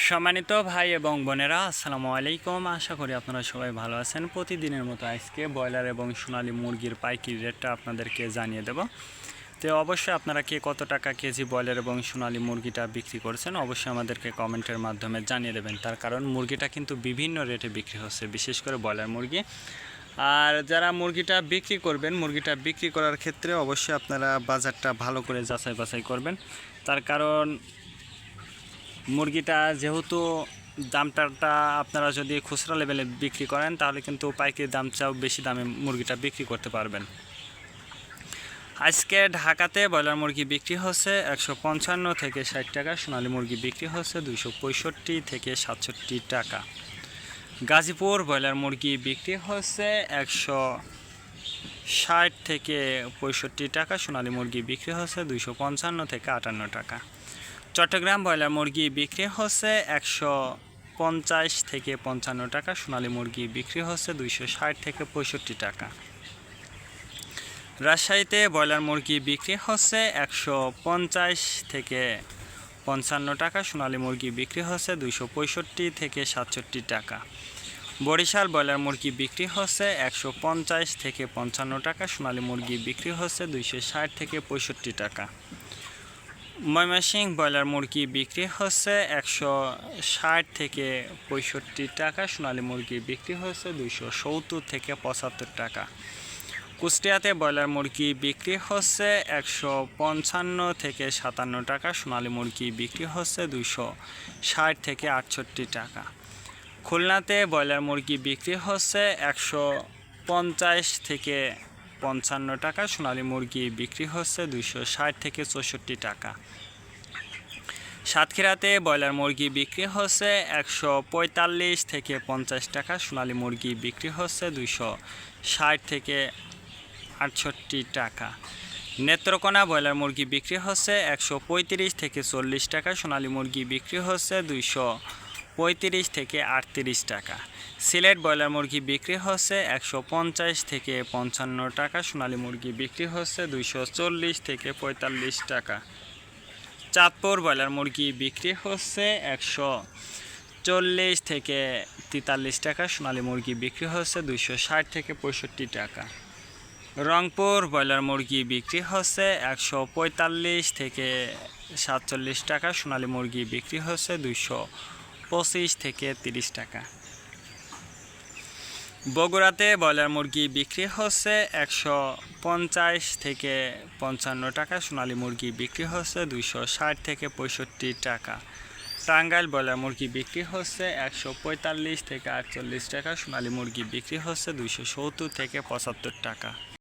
সম্মানিত ভাই এবং বোনেরা, আসসালামু আলাইকুম। আশা করি আপনারা সবাই ভালো আছেন। প্রতিদিনের মতো আজকে ব্রয়লার এবং সোনালী মুরগির পাইকারি রেটটা আপনাদেরকে জানিয়ে দেব। তো অবশ্যই আপনারা কে কত টাকা কেজি ব্রয়লার এবং সোনালী মুরগিটা বিক্রি করছেন অবশ্যই আমাদেরকে কমেন্টের মাধ্যমে জানিয়ে দেবেন। তার কারণ মুরগিটা কিন্তু বিভিন্ন রেটে বিক্রি হচ্ছে, বিশেষ করে ব্রয়লার মুরগি। আর যারা মুরগিটা বিক্রি করবেন, মুরগিটা বিক্রি করার ক্ষেত্রে অবশ্যই আপনারা বাজারটা ভালো করে যাচাই বাছাই করবেন। তার কারণ মুরগিটা যেহেতু দামটা আপনারা যদি খুচরা লেভেলে বিক্রি করেন তাহলে কিন্তু পাইকারি দাম চাও বেশি দামে মুরগিটা বিক্রি করতে পারবেন। আজকে ঢাকাতে ব্রয়লার মুরগি বিক্রি হচ্ছে 155 থেকে 60 টাকা, সোনালী মুরগি বিক্রি হচ্ছে 265 থেকে 67 টাকা। গাজীপুর ব্রয়লার মুরগি বিক্রি হচ্ছে 160 থেকে 65 টাকা, সোনালী মুরগি বিক্রি হচ্ছে 255 থেকে 58 টাকা। চট্টগ্রাম ব্রয়লার মুরগি বিক্রি হচ্ছে 150 থেকে 55 টাকা, সোনালী মুরগি বিক্রি হচ্ছে 260 থেকে 65 টাকা। রাজশাহীতে ব্রয়লার মুরগি বিক্রি হচ্ছে 150 থেকে 55 টাকা, সোনালী মুরগি বিক্রি হচ্ছে 265 থেকে 67 টাকা। বরিশাল ব্রয়লার মুরগি বিক্রি হচ্ছে 150 থেকে 55 টাকা, সোনালী মুরগি বিক্রি হচ্ছে 260 থেকে 65 টাকা। ময়মনসিংহ ব্রয়লার মুরগি বিক্রি হচ্ছে 160 থেকে 65 টাকা, সোনালী মুরগি বিক্রি হচ্ছে 270 থেকে 75 টাকা। কুষ্টিয়াতে ব্রয়লার মুরগি বিক্রি হচ্ছে 155 থেকে 57 টাকা, সোনালী মুরগি বিক্রি হচ্ছে 260 থেকে 68 টাকা। খুলনাতে ব্রয়লার মুরগি বিক্রি হচ্ছে 150 থেকে 55 টাকা, সোনালী মুরগি বিক্রি হচ্ছে 260 থেকে 64 টাকা। সাতক্ষীরাতে ব্রয়লার মুরগি বিক্রি হচ্ছে 145 থেকে 50 টাকা, সোনালী মুরগি বিক্রি হচ্ছে 260 থেকে 68 টাকা। নেত্রকোনা ব্রয়লার মুরগি বিক্রি হচ্ছে 135 থেকে 40 টাকা, সোনালী মুরগি বিক্রি হচ্ছে 235 থেকে 38 টাকা। সিলেট ব্রয়লার মুরগি বিক্রি হচ্ছে 150 থেকে 55 টাকা, সোনালী মুরগি বিক্রি হচ্ছে 240 থেকে 45 টাকা। চাঁদপুর ব্রয়লার মুরগি বিক্রি হচ্ছে 140 থেকে 43 টাকা, সোনালী মুরগি বিক্রি হচ্ছে 260 থেকে 65 টাকা। রংপুর ব্রয়লার মুরগি বিক্রি হচ্ছে 145 থেকে 47 টাকা, সোনালী মুরগি বিক্রি হচ্ছে 225 থেকে 30 টাকা। বগুড়াতে ব্রয়লার মুরগি বিক্রি হচ্ছে 150 থেকে 55 টাকা, সোনালী মুরগি বিক্রি হচ্ছে 260 থেকে 65 টাকা। টাঙ্গাইল ব্রয়লার মুরগি বিক্রি হচ্ছে 145 থেকে 48 টাকা, সোনালী মুরগি বিক্রি হচ্ছে 270 থেকে 75 টাকা।